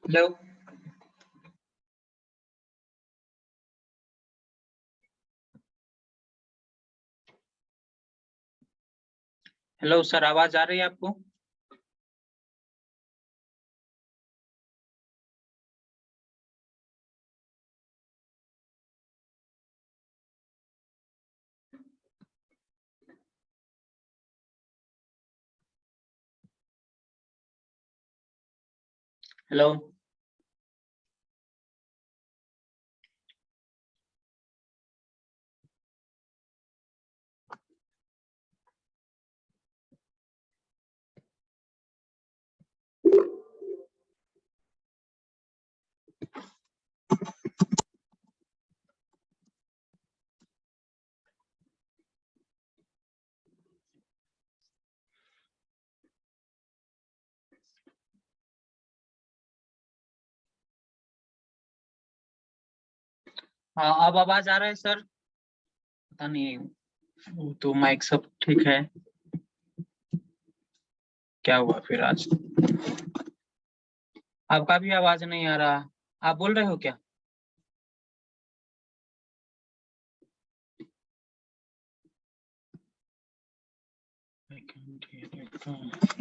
Hello. Hello sir, आवाज आ रही है आपको? हेलो। हाँ, अब आवाज आ रहा है सर? पता नहीं, वो तो माइक सब ठीक है। क्या हुआ फिर आज? आपका भी आवाज नहीं आ रहा। आप बोल रहे हो क्या? I can't hear it.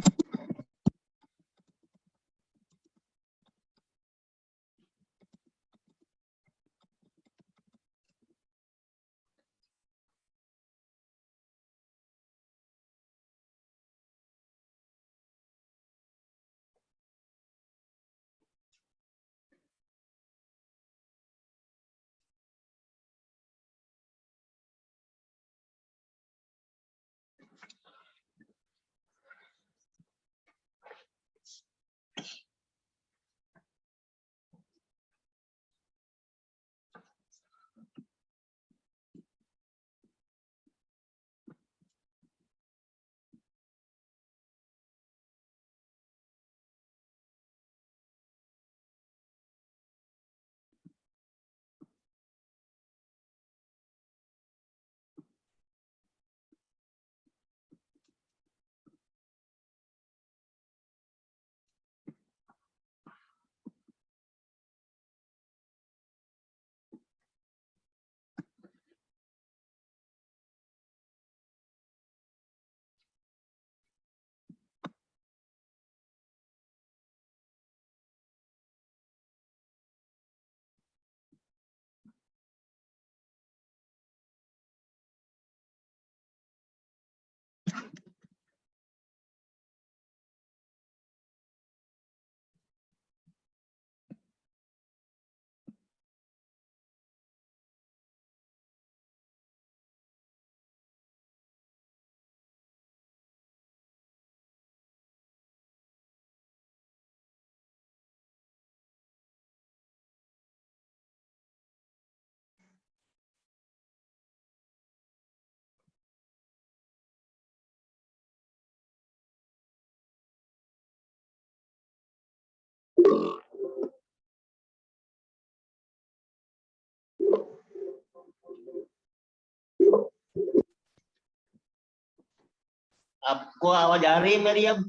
आपको आवाज आ रही है मेरी अब?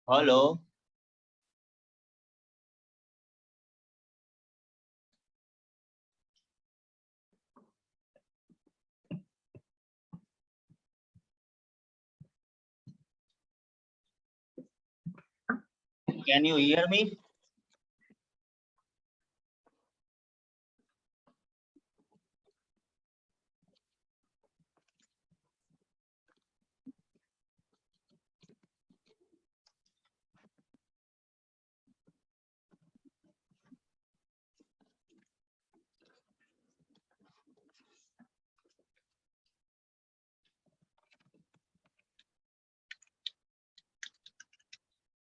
Hello. Can you hear me?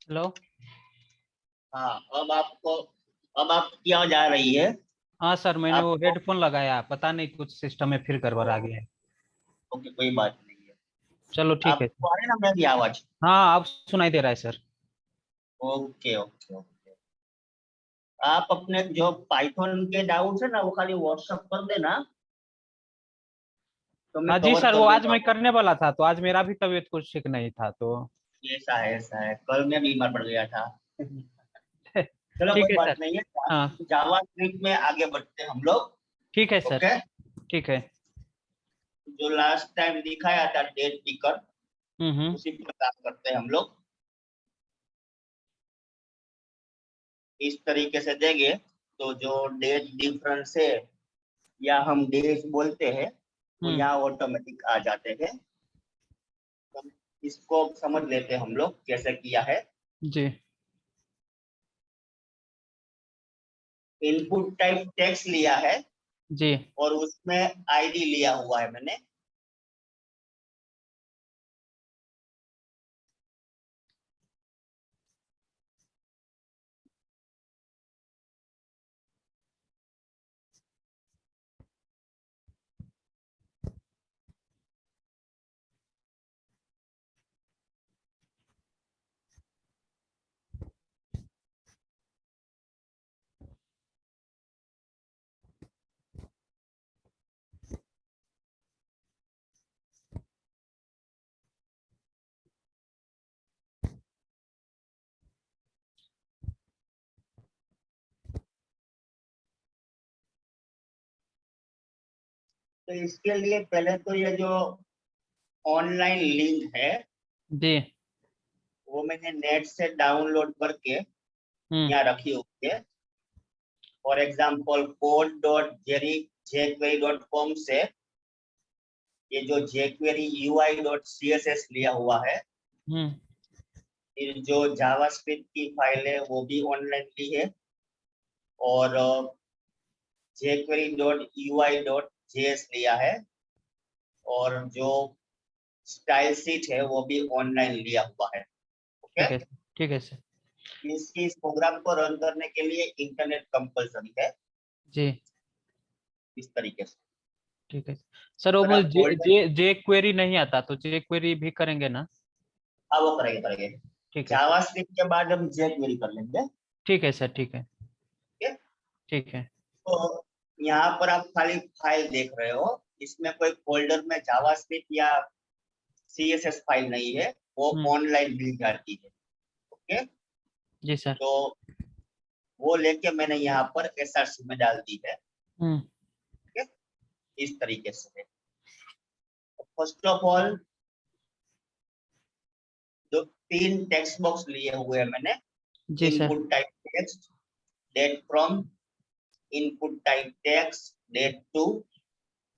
Hello. हाँ, अब आपकी आवाज आ रही है। हाँ सर, मैंने वो आपको हेडफोन लगाया, पता नहीं कुछ सिस्टम में फिर गड़बड़ आ गया है। ओके, कोई बात नहीं है। चलो ठीक है। आपको आ रही है ना मेरी आवाज? हाँ, अब सुनाई दे रहा है सर। Okay okay okay. आप अपने जो पाइथन के डाउट्स है ना, वो खाली व्हाट्सएप कर देना, तो मैं हाँ जी कवर सर, वो कर आज दूंगा मैं वो। करने वाला था, तो आज मेरा भी तबीयत कुछ ठीक नहीं था तो ऐसा है, कल मैं बीमार पड़ गया था। चलो ठीक कोई है बात सर। नहीं है। हाँ जावा स्क्रिप्ट में आगे बढ़ते हैं हम लोग। ठीक है सर। ओके, ठीक है। जो लास्ट टाइम दिखाया था डेट पिकर, हम्म। उसी पर काम करते हैं हम लोग। इस तरीके से देंगे तो जो डेट डिफरेंस है या हम डेज बोलते हैं वो यहाँ ऑटोमेटिक आ जाते हैं। तो इसको समझ लेते हैं हम लोग कैसे किया है। जी इनपुट टाइप टेक्स्ट लिया है जी और उसमें आईडी लिया हुआ है मैंने। तो इसके लिए पहले तो ये जो ऑनलाइन लिंक है जी। वो मैंने नेट से डाउनलोड करके यहाँ रखी हुई है। फॉर एग्जाम्पल code.jquery.com से ये जो jQuery UI.css लिया हुआ है। फिर जो जावास्क्रिप्ट की फाइल है वो भी ऑनलाइन ली है और jQuery.ui.js लिया है और जो स्टाइल शीट है वो भी ऑनलाइन लिया हुआ है। ओके, ठीक है सर। इस प्रोग्राम को रन करने के लिए इंटरनेट कंपलसरी है। जी इस तरीके से। ठीक है सर। वो मुझे जे क्वेरी नहीं आता तो जे क्वेरी भी करेंगे ना? हाँ वो करेंगे। ठीक है सर। जावास्क्रिप्ट के बाद हम jQuery कर लेंगे। ठीक है सर। ठीक है। ठीक है? ठीक है। तो यहाँ पर आप खाली फाइल देख रहे हो, इसमें कोई फोल्डर में जावास्क्रिप्ट या CSS फाइल नहीं है, वो ऑनलाइन मिल जाती है। ओके, जी सर। तो वो लेके मैंने यहाँ पर SRC में डाल दी है। ठीक है, इस तरीके से। फर्स्ट ऑफ ऑल जो 3 टेक्स्ट बॉक्स लिए हुए हैं मैंने। जी sir. Input type text, date from, input type text, date to,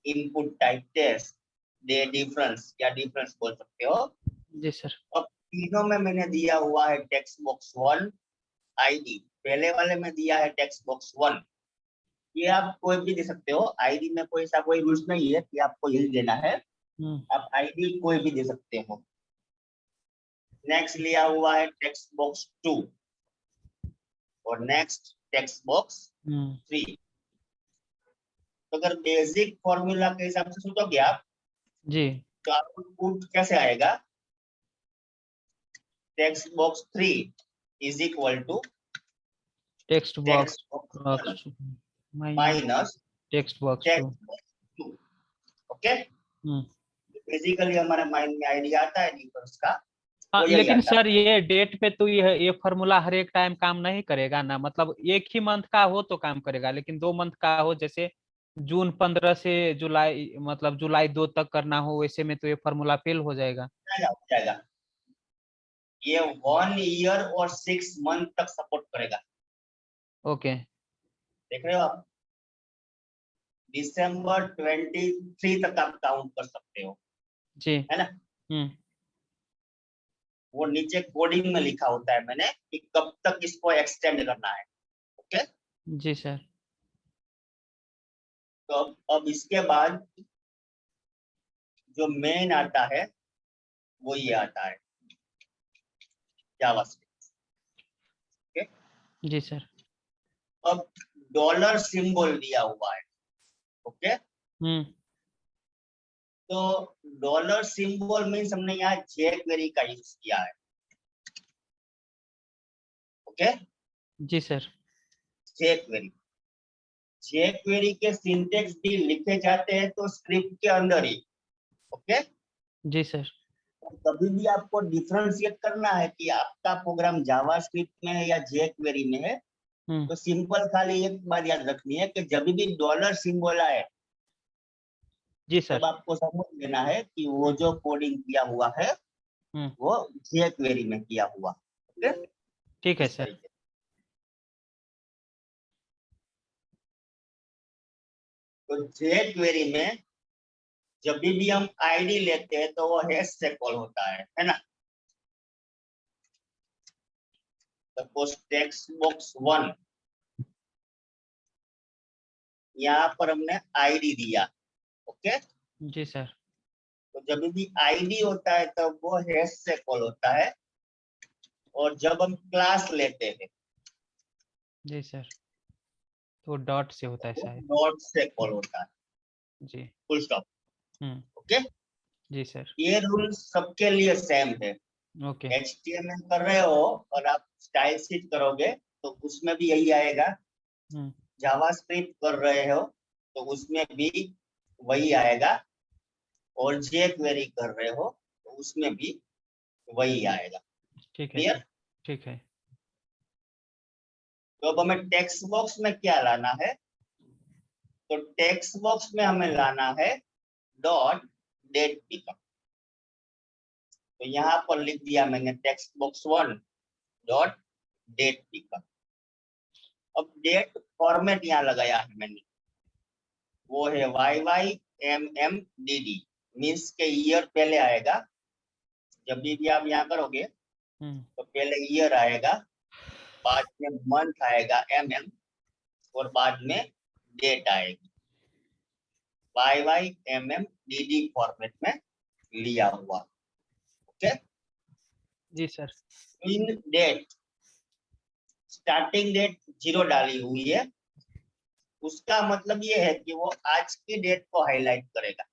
input type text, day difference या डिफरेंस बोल सकते हो। जी सर। अब तीनों में मैंने दिया हुआ है टेक्स्ट बॉक्स 1 आईडी। पहले वाले में दिया है टेक्स्ट बॉक्स 1। ये आप कोई भी दे सकते हो, आईडी में कोई सा कोई रूल्स नहीं है कि आपको यही देना है। आप आईडी कोई भी दे सकते हो। नेक्स्ट लिया हुआ है टेक्स्ट बॉक्स 2 और नेक्स्ट टेक्स्ट बॉक्स 3। तो अगर बेसिक फॉर्मूला के हिसाब से सोचोगे आप जी तो आउटपुट कैसे आएगा? Text box 3 is equal to text box minus text box 2। Okay, basically हमारे माइंड में आइडिया आता है डिफरेंस का। हाँ, यही लेकिन आता सर ये डेट पे तो ये फॉर्मूला हर एक टाइम काम नहीं करेगा ना? मतलब एक ही मंथ का हो तो काम करेगा, लेकिन 2 मंथ का हो, जैसे जून 15 से जुलाई, मतलब जुलाई 2 तक करना हो, वैसे में तो ये फॉर्मूला फेल हो जाएगा। जाएगा। ये 1 ईयर और 6 मंथ तक सपोर्ट करेगा। ओके। देख रहे हो आप? दिसंबर 23 तक आप काउंट कर सकते हो, जी है ना? वो नीचे कोडिंग में लिखा होता है मैंने कि कब तक इसको एक्सटेंड करना है। ओके, जी सर। तो अब इसके बाद जो मेन आता है वो ये आता है जावास्क्रिप्ट। ओके, जी सर। अब डॉलर सिंबल दिया हुआ है। ओके, तो डॉलर सिंबल मीन्स हमने यहाँ jQuery का यूज किया है। ओके, जी सर। jQuery के सिंटेक्स भी लिखे जाते हैं तो स्क्रिप्ट के अंदर ही। ओके, जी सर। कभी भी आपको डिफरेंशिएट करना है कि आपका प्रोग्राम जावास्क्रिप्ट में है या जेक्वेरी में है, तो सिंपल खाली एक बात याद रखनी है कि जब भी डॉलर सिंबल आए जी सर। तब आपको समझ लेना है कि वो जो कोडिंग किया हुआ है वो जेक्वेरी में किया हुआ। ओके, ठीक है इस सर। तरीके से। तो जेक्वेरी में जब भी हम आईडी लेते हैं तो वो हैश से कॉल होता है ना। सपोज टेक्स्ट बॉक्स 1, यहाँ पर हमने आईडी दिया। ओके, जी सर। तो जब भी आईडी होता है तब वो हैश से कॉल होता है, और जब हम क्लास लेते हैं जी सर, तो डॉट से होता है तो वो शायद। डॉट से कॉल होता है, जी। Full stop. हम्म। ओके, जी सर। ये रूल सबके लिए सेम है। ओके। HTML कर रहे हो और आप स्टाइल शीट करोगे तो उसमें भी यही आएगा। जावास्क्रिप्ट कर रहे हो तो उसमें भी वही आएगा, और जेक्वेरी कर रहे हो तो उसमें भी वही आएगा। ठीक है क्लियर? सर। ठीक है। तो अब हमें टेक्स्ट बॉक्स में क्या लाना है? तो टेक्स्ट बॉक्स में हमें लाना है डॉट डेट पिकअप। तो यहाँ पर लिख दिया मैंने text box 1 dot date pickup. अब डेट फॉर्मेट यहाँ लगाया है मैंने, वो है YYMMDD, मीन्स के ईयर पहले आएगा। जब भी आप यहाँ करोगे तो पहले ईयर आएगा, बाद में मंथ आएगा MM, और बाद में डेट आएगी। YYMMDD फॉर्मेट में लिया हुआ। ओके, जी सर। इन डेट स्टार्टिंग डेट 0 डाली हुई है, उसका मतलब ये है कि वो आज की डेट को हाईलाइट करेगा।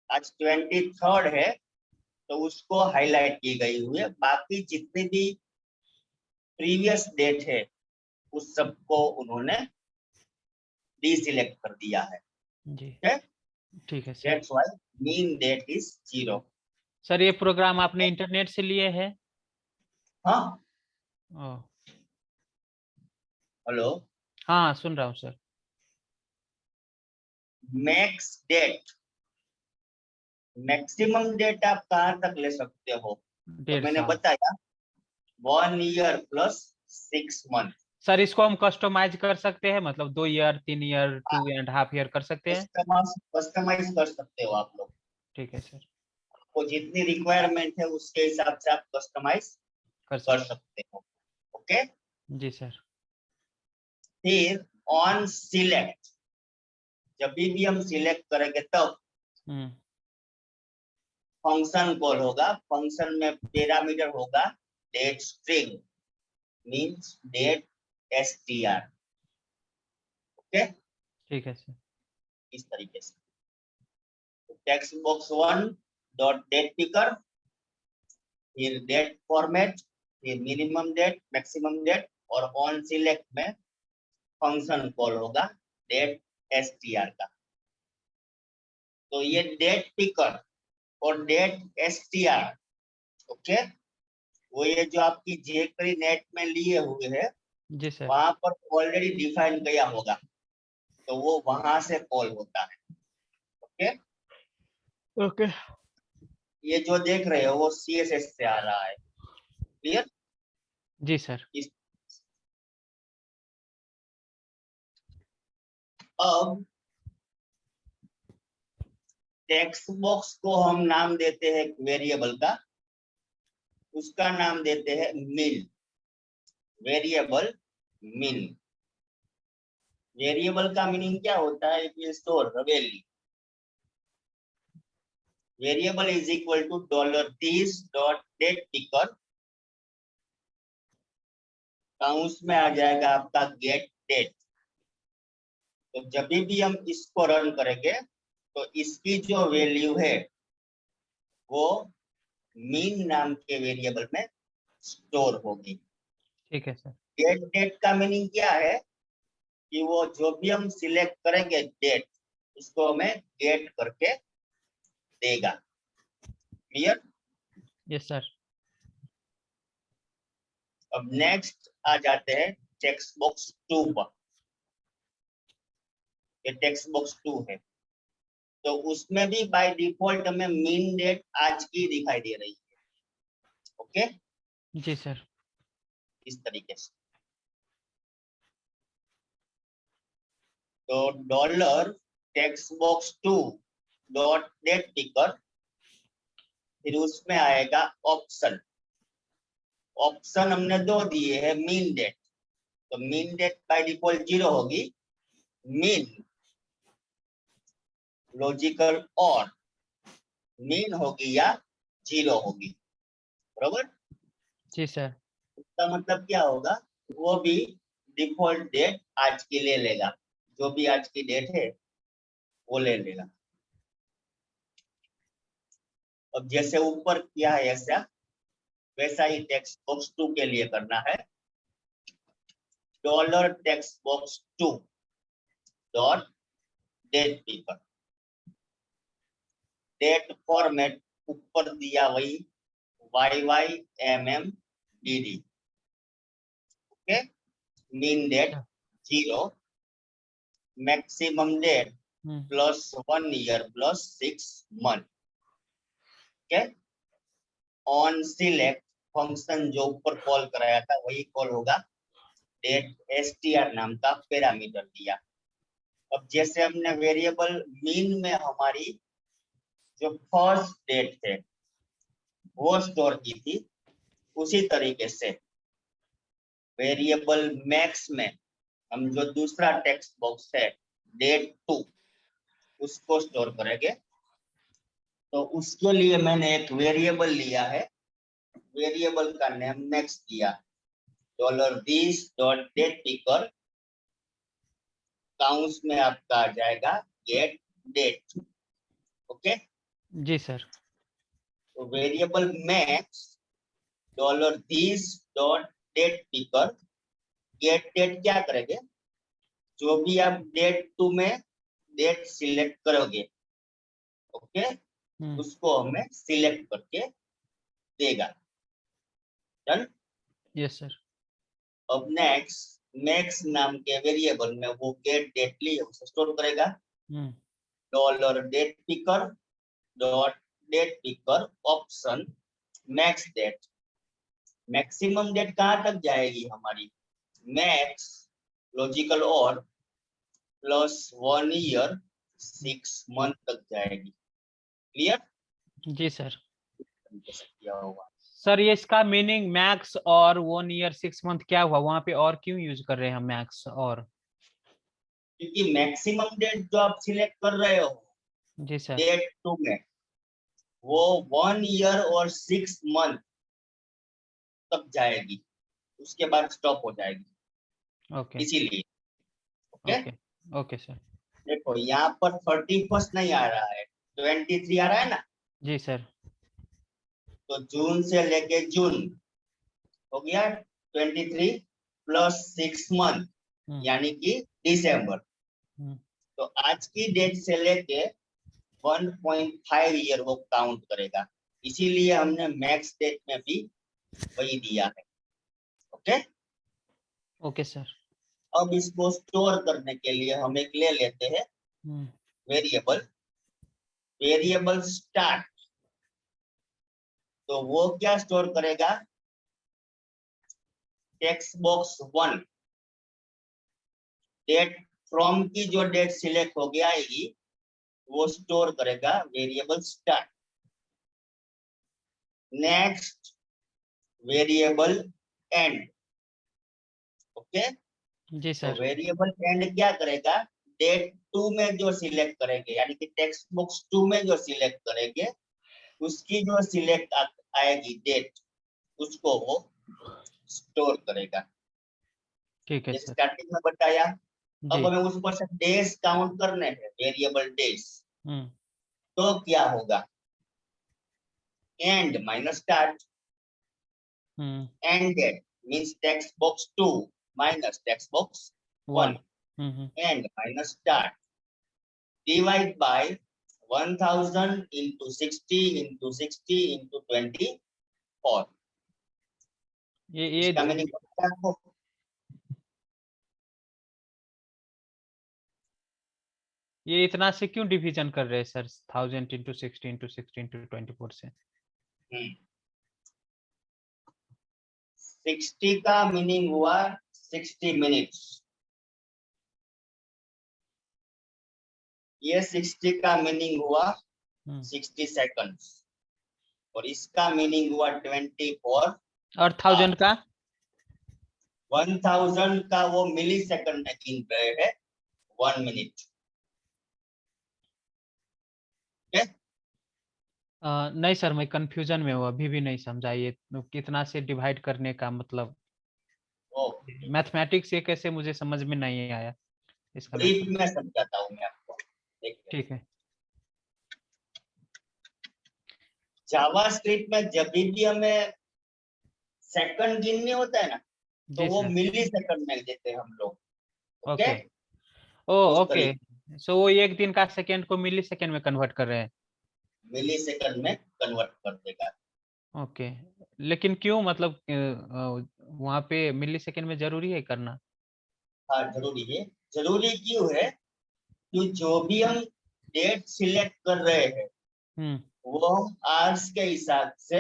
आज 23 है तो उसको हाईलाइट की गई हुई है, बाकी जितनी भी प्रीवियस डेट है उस सबको उन्होंने डीसिलेक्ट कर दिया है। जी। okay? ठीक है sir. That's why mean date is 0. Sir ये प्रोग्राम आपने इंटरनेट से लिए है? हाँ, ओह, हेलो। हाँ सुन रहा हूँ sir. Max date, maximum date आप कहाँ तक ले सकते हो? तो 1.5 मैंने साल। बताया 1 year plus 6 month। सर इसको हम कस्टमाइज कर सकते हैं, मतलब 2 ईयर, 3 ईयर, 2.5 ईयर कर सकते हैं? कस्टमाइज कर सकते हो आप लोग, ठीक है सर। को जितनी रिक्वायरमेंट है उसके हिसाब से आप कस्टमाइज कर कर सकते सकते हो। ओके, हैं। जी सर। फिर ऑन सिलेक्ट, जब भी हम सिलेक्ट करेंगे तब फंक्शन कॉल होगा। फंक्शन में पैरामीटर होगा date string, means date str। Okay, ठीक है सर। इस तरीके से text box 1 dot date picker, फिर डेट फॉर्मेट, फिर मिनिमम डेट, मैक्सिमम डेट, और ऑन सिलेक्ट में फंक्शन कॉल होगा डेट str का। तो ये डेट पिकर और डेट str, ओके, वो ये जो आपकी जेक्वेरी नेट में लिए हुए है जी सर। वहां पर ऑलरेडी डिफाइन किया होगा, तो वो वहां से कॉल होता है। Okay, okay. ये जो देख रहे हो वो CSS से आ रहा है। क्लियर? जी सर। अब टेक्स्ट बॉक्स को हम नाम देते हैं वेरिएबल का, उसका नाम देते हैं मिन, वेरिएबल मिन। वेरिएबल का मीनिंग क्या होता है? It will store the value. Variable is equal to $this.getPicker, काउंस में आ जाएगा आपका गेट डेट। तो जब भी हम इसको रन करेंगे तो इसकी जो वैल्यू है वो मीन नाम के वेरिएबल में स्टोर होगी। ठीक है सर। गेट डेट का मीनिंग क्या है कि वो जो भी हम सिलेक्ट करेंगे डेट, उसको हमें गेट करके देगा। क्लियर? Yes sir. अब नेक्स्ट आ जाते हैं टेक्स्ट बॉक्स 2 पर। ये टेक्स्ट बॉक्स 2 है, तो उसमें भी बाय डिफॉल्ट हमें मीन डेट आज की दिखाई दे रही है। ओके, जी सर। इस तरीके से। तो dollar text box 2 dot date picker, फिर उसमें आएगा ऑप्शन। ऑप्शन हमने दो दिए हैं, मीन डेट, तो मीन डेट बाय डिफॉल्ट 0 होगी। मीन लॉजिकल और मीन होगी या 0 होगी, बराबर। जी सर। इसका मतलब क्या होगा, वो भी डिफॉल्ट डेट आज की ले लेगा, जो भी आज की डेट है वो ले लेगा। अब जैसे ऊपर किया है ऐसा, वैसा ही टेक्स्ट बॉक्स 2 के लिए करना है। Dollar text box 2 dot date picker, date format ऊपर दिया वही YYMMDD। Okay, min date 0, maximum date plus 1 year plus 6 month. Okay, on select function जो ऊपर कॉल कराया था वही कॉल होगा, डेट str नाम का पैरामीटर दिया। अब जैसे हमने वेरिएबल मीन में हमारी जो फर्स्ट डेट है वो स्टोर की थी, उसी तरीके से वेरिएबल मैक्स में हम जो दूसरा टेक्स्ट बॉक्स है डेट 2 उसको स्टोर करेंगे। तो उसके लिए मैंने एक वेरिएबल लिया है, वेरिएबल का नेम मैक्स दिया। $this डॉट डेट पिकर, काउंस में आपका आ जाएगा गेट डेट। ओके, जी सर। तो variable max $this dot date picker, get date क्या करेंगे, जो भी आप डेट 2 में डेट सिलेक्ट करोगे, ओके, उसको हमें सिलेक्ट करके देगा। डन। Yes sir. अब नेक्स्ट मैक्स नाम के वेरिएबल में वो गेट डेट लिए उसे स्टोर करेगा। Dollar date picker dot date picker option max date, maximum date कहाँ तक जाएगी हमारी, मैक्स लॉजिकल और प्लस 1 ईयर 6 मंथ तक जाएगी। क्लियर? जी सर। किया होगा। सर ये इसका मीनिंग मैक्स और 1 ईयर 6 मंथ क्या हुआ, वहां पे और क्यों यूज कर रहे हैं हम मैक्स और? क्योंकि मैक्सिमम डेट जो आप सिलेक्ट कर रहे हो जी सर। डेट 2 में, वो 1 ईयर और 6 मंथ तक जाएगी, उसके बाद स्टॉप हो जाएगी। ओके इसीलिए ओके। Okay okay sir. देखो यहाँ पर 31 नहीं आ रहा है, 23 आ रहा है ना, जी सर। तो जून से लेके जून हो गया 23 प्लस 6 मंथ यानी कि दिसंबर। तो आज की डेट से लेके 1.5 ईयर वो काउंट करेगा, इसीलिए हमने मैक्स डेट में भी वही दिया है। Okay okay sir. अब इसको स्टोर करने के लिए हम एक ले लेते हैं वेरिएबल, वेरिएबल स्टार्ट। तो वो क्या स्टोर करेगा, टेक्स्ट बॉक्स 1 डेट फ्रॉम की जो डेट सिलेक्ट हो गया आएगी वो स्टोर करेगा variable start. Next variable end. Okay, जी तो सर। वेरिएबल एंड क्या करेगा, डेट 2 में जो सिलेक्ट करेंगे यानी कि टेक्स्ट बॉक्स 2 में जो सिलेक्ट करेंगे उसकी जो सिलेक्ट आएगी डेट उसको वो स्टोर करेगा। ठीक है जैसे सर। स्टार्टिंग में बताया। अब जी। हमें उस पर से डेज काउंट करने हैं, वेरिएबल डेज। तो क्या होगा, and minus start, ended means text box 2 minus text box 1 1 and minus start divide by 1000 into 60 into 60 into 24। ये इसका मीनिंग पता है आपको? ये इतना से क्यों डिवीजन कर रहे हैं सर 1000 into 60 into 60 into 24 से? 60 का मीनिंग हुआ 60 मिनट्स, ये 60 का मीनिंग हुआ 60 सेकंड्स, और इसका मीनिंग हुआ 24। और 1000 का 1000 का वो मिली सेकंड में गिन रहे हैं 1 मिनट। नहीं सर, मैं कंफ्यूजन में हूँ, अभी भी नहीं समझा ये कितना से डिवाइड करने का मतलब। मैथमेटिक्स ये कैसे मुझे समझ में नहीं आया इसका ब्रीफ में समझाता हूँ मैं आपको, देखिए। ठीक है। जावास्क्रिप्ट में जब भी हमें सेकंड गिनने होता है ना, तो जी वो सर। मिली सेकंड में देते हैं हम लोग। ओके। ओ ओके, सो वो एक दिन का सेकंड को मिली सेकंड में कन्वर्ट कर रहे हैं। मिली सेकंड में कन्वर्ट कर देगा। ओके, लेकिन क्यों, मतलब वहाँ पे मिली सेकंड में जरूरी है करना? हाँ जरूरी है। जरूरी क्यों है? कि जो भी हम डेट सिलेक्ट कर रहे हैं वो हम आवर्स के हिसाब से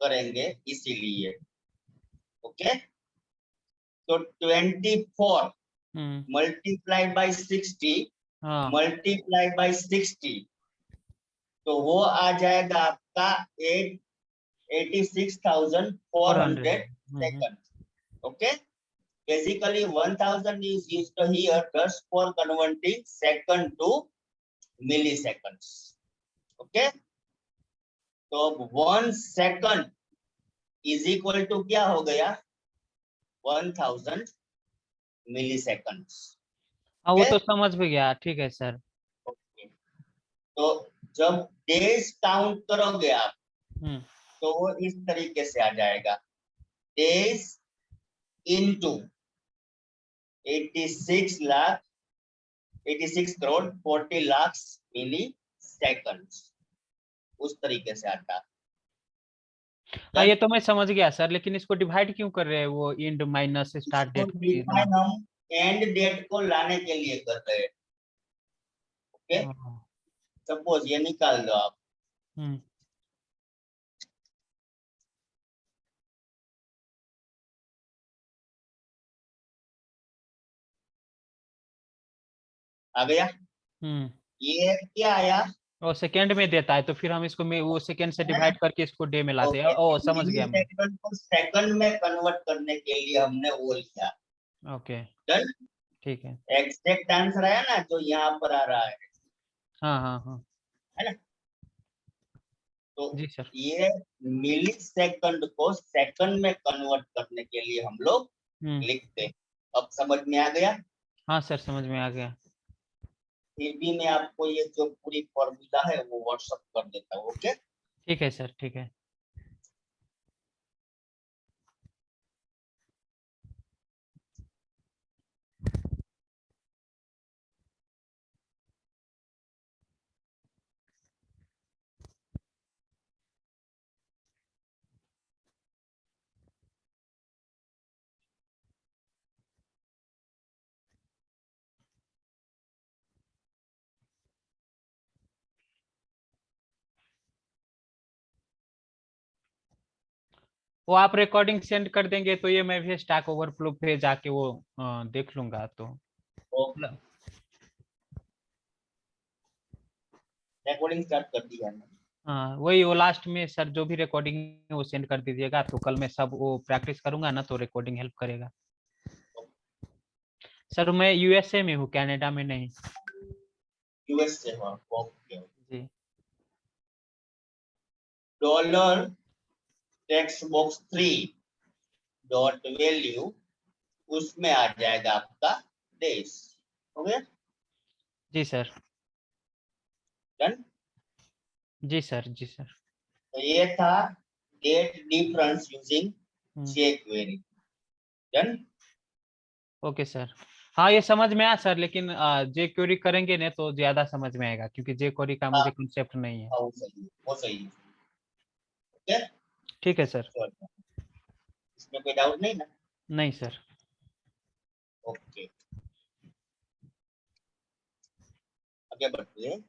करेंगे, इसीलिए। ओके, तो 24 मल्टीप्लाई बाय 60 हाँ, मल्टीप्लाई बाय 60, तो वो आ जाएगा आपका 86,400 second. Okay, basically 1000 is used here just for converting second to milliseconds। Okay, तो 1 सेकंड इज इक्वल टू क्या हो गया? 1000 मिलीसेकंड्स। हाँ वो तो समझ भी गया, ठीक है सर। तो जब डेज काउंट करोगे आप, हम्म, तो वो इस तरीके से आ जाएगा, डेज इनटू 86 लाख 86 करोड़ 40 लाख मिली सेकंड्स, उस तरीके से आता है। हाँ ये तो मैं समझ गया सर, लेकिन इसको डिवाइड क्यों कर रहे हैं वो end minus start date? Define हम एंड डेट को लाने के लिए कर रहे हैं। ओके, सपोज ये निकाल दो आप, आ गया? ये क्या आया? और सेकंड में देता है, तो फिर हम इसको में वो सेकंड से डिवाइड करके इसको डे में लाते हैं। ओ समझ गया मैं। सेकंड को सेकंड में कन्वर्ट करने के लिए हमने वो लिया। Okay, done. ठीक है। एग्जैक्ट आंसर आया ना, जो यहाँ पर आ रहा है हाँ, है ना? तो जी सर। ये मिली सेकंड को सेकंड में कन्वर्ट करने के लिए हम लोग लिखते हैं। अब समझ में आ गया? हाँ सर, समझ में आ गया। फिर भी मैं आपको ये जो पूरी फॉर्मूला है वो व्हाट्सएप कर देता हूँ। ओके, ठीक है सर, ठीक है। वो आप रिकॉर्डिंग सेंड कर देंगे तो ये मैं भी स्टैक ओवरफ्लो पे जाके वो देख लूंगा तो। रिकॉर्डिंग स्टार्ट कर दिया है। हाँ वही, वो लास्ट में सर जो भी रिकॉर्डिंग है वो सेंड कर दीजिएगा, तो कल मैं सब वो प्रैक्टिस करूंगा ना, तो रिकॉर्डिंग हेल्प करेगा। सर मैं यूएसए में हूँ, कनाडा में नहीं। यूएस से हो? ओके। जी। Dollar text box 3 dot value, उसमें आ जाएगा आपका डेज। हो गया? जी सर। डन। जी सर, जी सर। तो ये था date difference using jQuery. Done. Okay sir. हाँ ये समझ में आया सर, लेकिन जे क्वेरी करेंगे ना तो ज्यादा समझ में आएगा, क्योंकि जे क्वेरी का हाँ मुझे कंसेप्ट नहीं है। हाँ, वो सही है, वो सही है। ओके, ठीक है सर। चलो, इसमें कोई डाउट नहीं ना? नहीं सर। ओके, आगे बढ़ते हैं।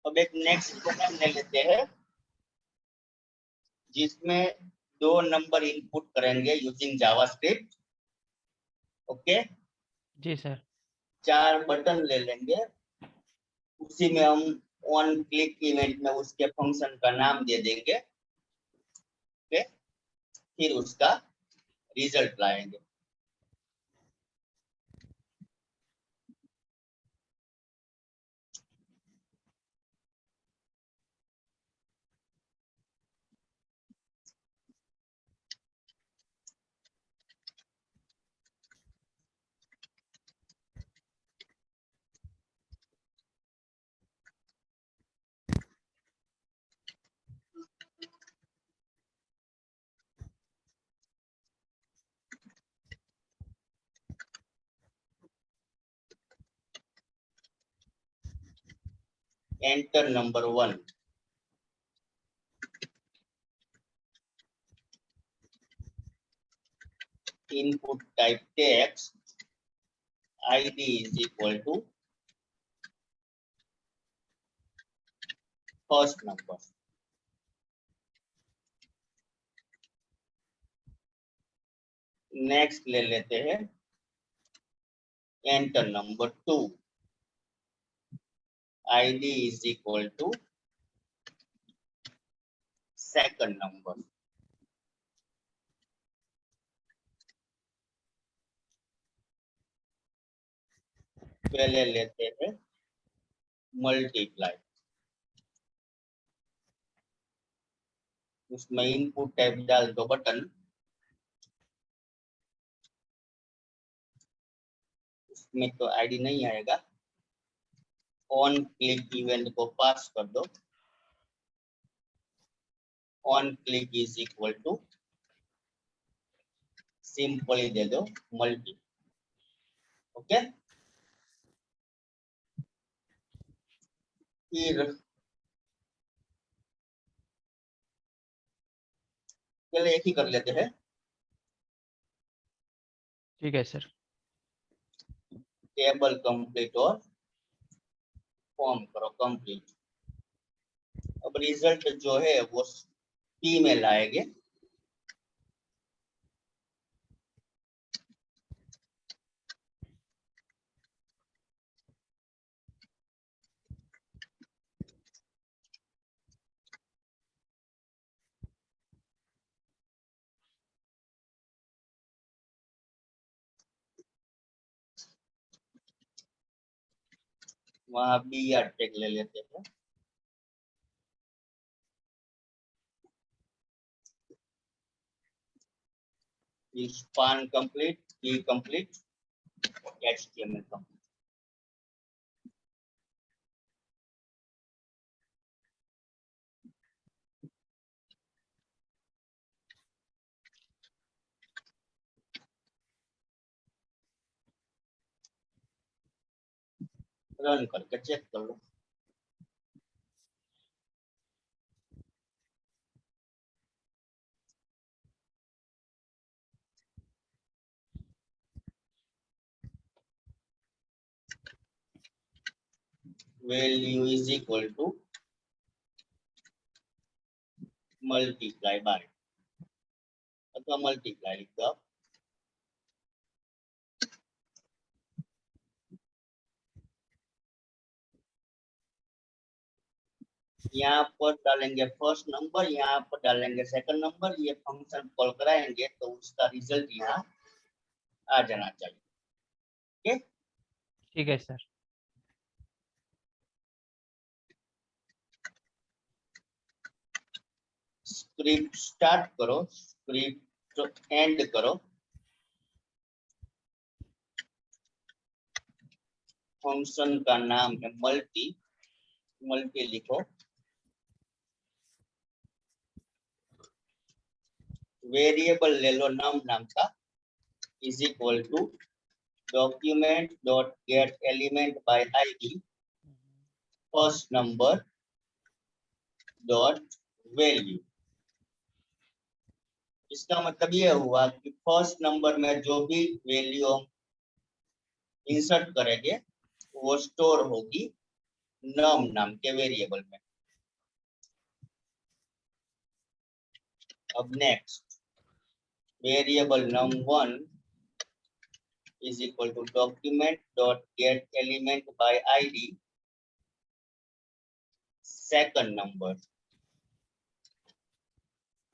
अब एक नेक्स्ट प्रोग्राम ले लेते हैं जिसमें 2 नंबर इनपुट करेंगे यूजिंग जावास्क्रिप्ट। ओके, जी सर। 4 बटन ले लेंगे, उसी में हम ऑन क्लिक इवेंट में उसके फंक्शन का नाम दे देंगे। ओके, फिर उसका रिजल्ट लाएंगे। Enter number 1, input type text, id is equal to first number. Next ले लेते हैं enter number 2, id is equal to second number. पहले लेते हैं मल्टीप्लाई, उसमें इनपुट टाइप डाल दो बटन, उसमें तो आईडी नहीं आएगा। ऑन क्लिक इवेंट को पास कर दो, on click is equal to simply दे दो मल्टी। ओके, फिर पहले एक ही कर लेते हैं। ठीक है सर। टेबल कंप्लीट और फॉर्म करो कंप्लीट। अब रिजल्ट जो है वो पी में लाएंगे। वहां बी आर टेक ले लेते हैं। Span complete, key complete, HTML complete. Run करके चेक कर लो। Value is equal to multiply by, अथवा मल्टीप्लाई लिख दो। यहाँ पर डालेंगे फर्स्ट नंबर, यहाँ पर डालेंगे सेकंड नंबर। ये फंक्शन कॉल कराएंगे तो उसका रिजल्ट यहाँ आ जाना चाहिए। ठीक है सर। स्क्रिप्ट स्टार्ट करो, स्क्रिप्ट एंड करो। फंक्शन का नाम है मल्टी, मल्टी लिखो। वेरिएबल ले लो नम नाम का, is equal to document dot get element by ID first number dot value. इसका मतलब ये हुआ कि फर्स्ट नंबर में जो भी वैल्यू हम इंसर्ट करेंगे वो स्टोर होगी नम नाम के वेरिएबल में। अब next, variable num1 is equal to document dot get element by id second number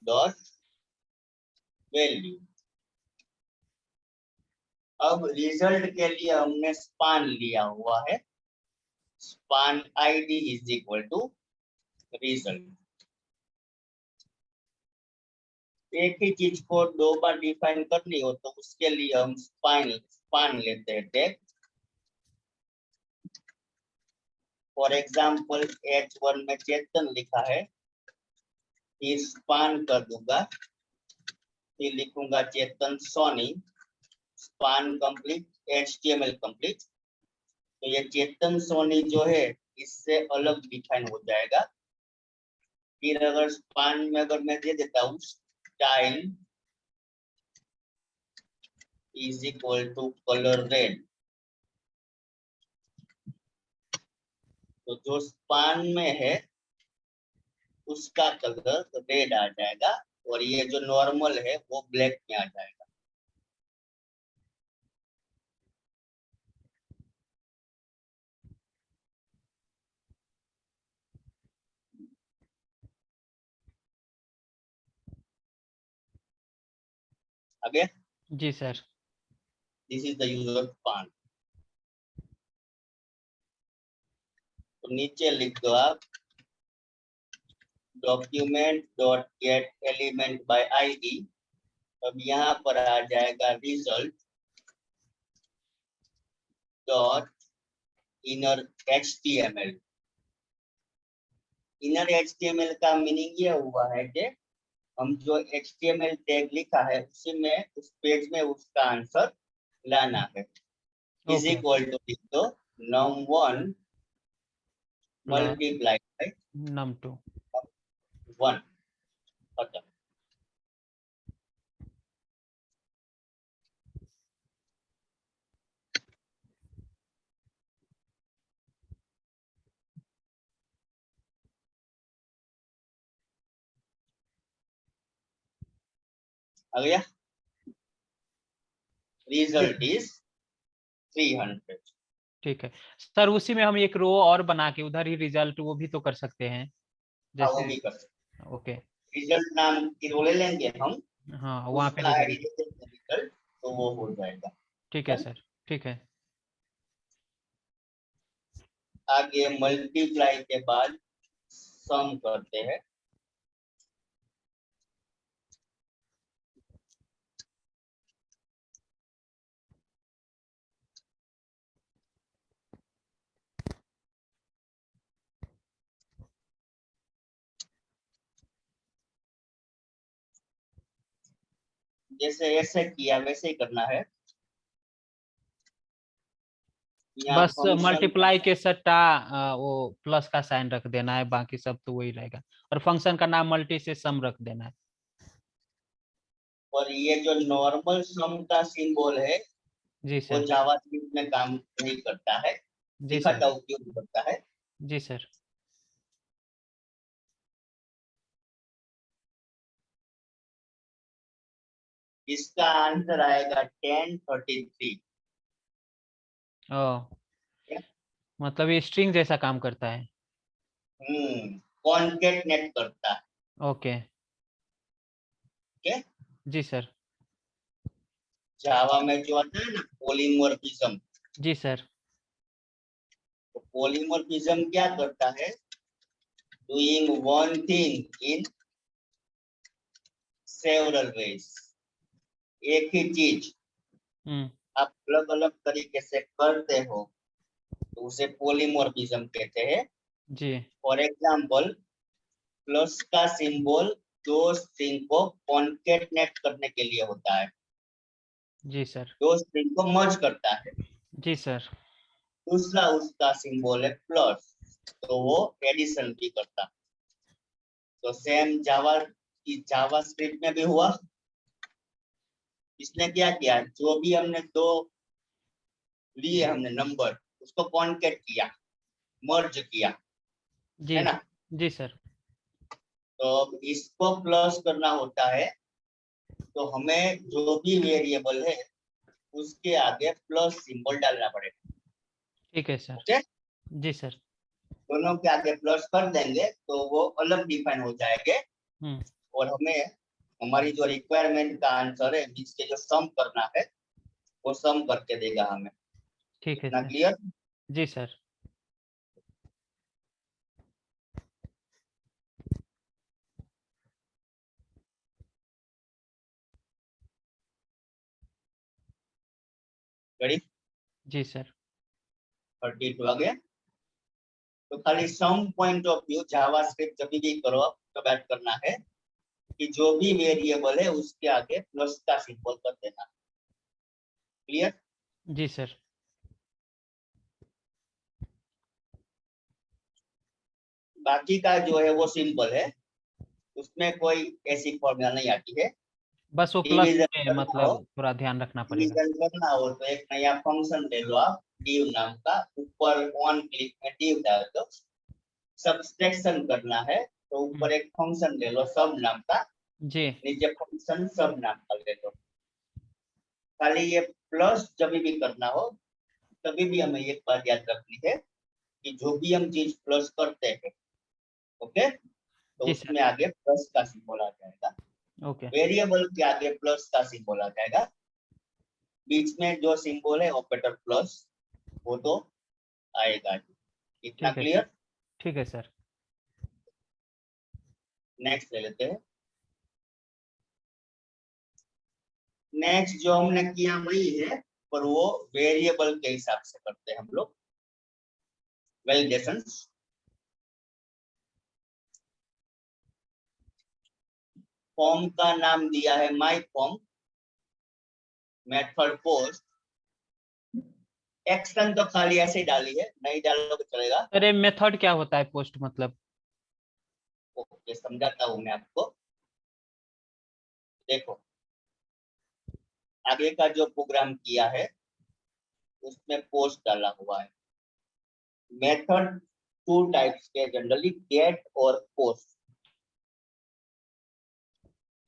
dot value। अब रिजल्ट के लिए हमने स्पान लिया हुआ है, span id is equal to result. एक ही चीज को दो बार डिफाइन करनी हो तो उसके लिए हम स्पान लेते हैं टैग। फॉर एग्जाम्पल h1 में चेतन लिखा है, फिर स्पान कर दूंगा, फिर लिखूंगा Chetan Soni, span complete, HTML complete. तो ये चेतन सोनी जो है इससे अलग डिफाइन हो जाएगा। फिर अगर स्पान में अगर मैं दे देता हूँ style is equal to colour red, तो जो स्पान में है उसका कलर रेड आ जाएगा और ये जो नॉर्मल है वो ब्लैक में आ जाएगा। आगे, जी sir. This is the use of span. तो नीचे लिख दो आप document dot get element by ID. अब यहाँ पर आ जाएगा result dot inner HTML। Inner HTML का मीनिंग ये हुआ है कि हम जो HTML टैग लिखा है उसी में उस पेज में उसका आंसर लाना है। इज इक्वल टू लिख दो num1 मल्टीप्लाई बाय num2 1 खत्म। आ गया, रिजल्ट इज 300। ठीक है सर। उसी में हम एक रो और बना के उधर ही रिजल्ट वो भी तो कर सकते हैं वो जैसे। भी कर सकते। ओके। रिजल्ट नाम की रो ले लेंगे हम, हाँ वहाँ पे उसका रिजल्ट। आईडी दे देंगे रिजल्ट, तो वो हो जाएगा। ठीक है सर। ठीक है। आगे मल्टीप्लाई के बाद सम करते हैं। जैसे ऐसे किया वैसे ही करना है। यहाँ बस फंक्शन मल्टीप्लाई के सट्टा वो प्लस का साइन रख देना है, बाकी सब तो वही रहेगा। और फंक्शन का नाम मल्टी से सम रख देना है। और ये जो नॉर्मल सम का सिंबल है जी वो सर। जावास्क्रिप्ट में काम नहीं करता है, जी सर। दिखाता उपयोग करता है। जी सर। इसका आंसर आएगा 1033। ओ मतलब ये स्ट्रिंग जैसा काम करता है। कॉन्केटनेट करता है। ओके। जी सर। जावा में जो आता है ना पॉलीमॉर्फिज्म, जी सर। तो पॉलीमॉर्फिज्म क्या करता है, doing one thing in several ways, एक ही चीज आप अलग अलग तरीके से करते हो तो उसे पॉलीमॉर्फिज्म कहते हैं। जी फॉर एग्जाम्पल, प्लस का सिंबल दो स्ट्रिंग को कॉन्केटनेट करने के लिए होता है, जी सर। दो स्ट्रिंग को मर्ज करता है। जी सर। दूसरा उसका सिंबल है प्लस, तो वो एडिशन भी करता है। तो सेम जावा की जावा स्क्रिप्ट में भी हुआ। इसने क्या किया, जो भी हमने दो लिए हमने नंबर, उसको कॉन्केट किया, मर्ज किया, जी है ना। जी सर। तो अब इसको प्लस करना होता है, तो हमें जो भी वेरिएबल है उसके आगे प्लस सिंबल डालना पड़ेगा। ठीक है सर। ओके, जी सर। दोनों के आगे प्लस कर देंगे तो वो अलग डिफाइन हो जाएंगे, और हमें हमारी जो रिक्वायरमेंट का आंसर है, मींस के जो सम करना है, वो सम करके देगा हमें। ठीक है इतना सर। क्लियर। जी सर। रेडी। जी सर। 32 आ गया। तो खाली some point of view JavaScript जब भी करो तो ऐड करना है कि जो भी वेरिएबल है उसके आगे प्लस का सिंबल कर देना। क्लियर। जी सर। बाकी का जो है वो सिंपल है, उसमें कोई ऐसी फॉर्मूला नहीं आती है। बस वो प्लस डिवीजन में करना हो, मतलब थोड़ा ध्यान रखना पड़ेगा। डिवीजन करना हो तो एक नया फंक्शन ले लो आप, div नाम का, ऊपर ऑन क्लिक में div डाल दो। सब्सट्रैक्शन करना है तो ऊपर एक फंक्शन ले लो सब नाम का, जी नीचे फंक्शन सब नाम का ले लो। खाली ये प्लस जब भी करना हो तभी भी हमें एक बात याद रखनी है कि जो भी हम चीज प्लस करते हैं, ओके, तो जी सर। उसमें आगे प्लस का सिंबल आ जाएगा। ओके। वेरिएबल के आगे प्लस का सिंबल आ जाएगा, बीच में जो सिंबल है ऑपरेटर प्लस, वो तो आएगा ही। इतना ठीक है सर। क्लियर। ठीक है सर। नेक्स्ट ले लेते हैं। नेक्स्ट जो हमने किया वही है, पर वो वेरिएबल के हिसाब से करते हैं हम लोग। वैलिडेशन, फॉर्म का नाम दिया है my form, method post, action तो खाली ऐसे ही डाली है, नहीं डालो तो चलेगा। अरे मेथड क्या होता है पोस्ट मतलब? ओके, समझाता हूँ मैं आपको। देखो, आगे का जो प्रोग्राम किया है उसमें पोस्ट डाला हुआ है। मेथड टू टाइप्स के जनरली, गेट और पोस्ट।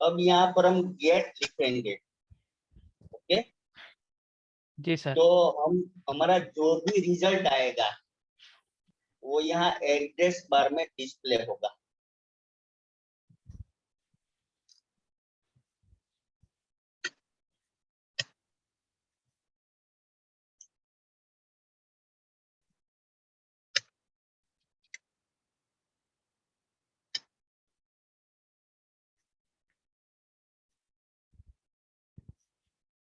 अब यहाँ पर हम गेट लिखेंगे, ओके। जी सर। तो हम हमारा जो भी रिजल्ट आएगा वो यहाँ एड्रेस बार में डिस्प्ले होगा।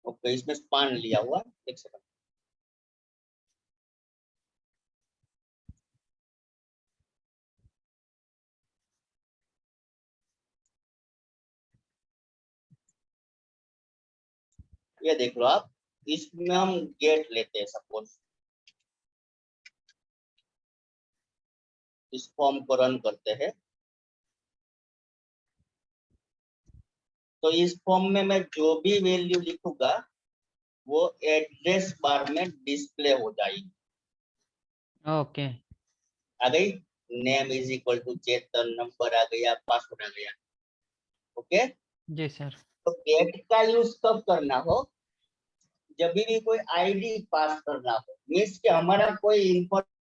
ओके, इसमें स्पान लिया हुआ, एक सेकंड। ये देख लो आप, इसमें हम गेट लेते हैं सपोज, इस फॉर्म को रन करते हैं। तो इस फॉर्म में मैं जो भी वैल्यू लिखूंगा वो एड्रेस बार में डिस्प्ले हो जाएगी। ओके। आ गई, name is equal to Chetan, number आ गया, पासवर्ड आ गया। ओके। जी सर। तो गेट का यूज कब करना हो, जब भी कोई आईडी पास करना हो, मीन्स कि हमारा कोई इंफॉर्मेशन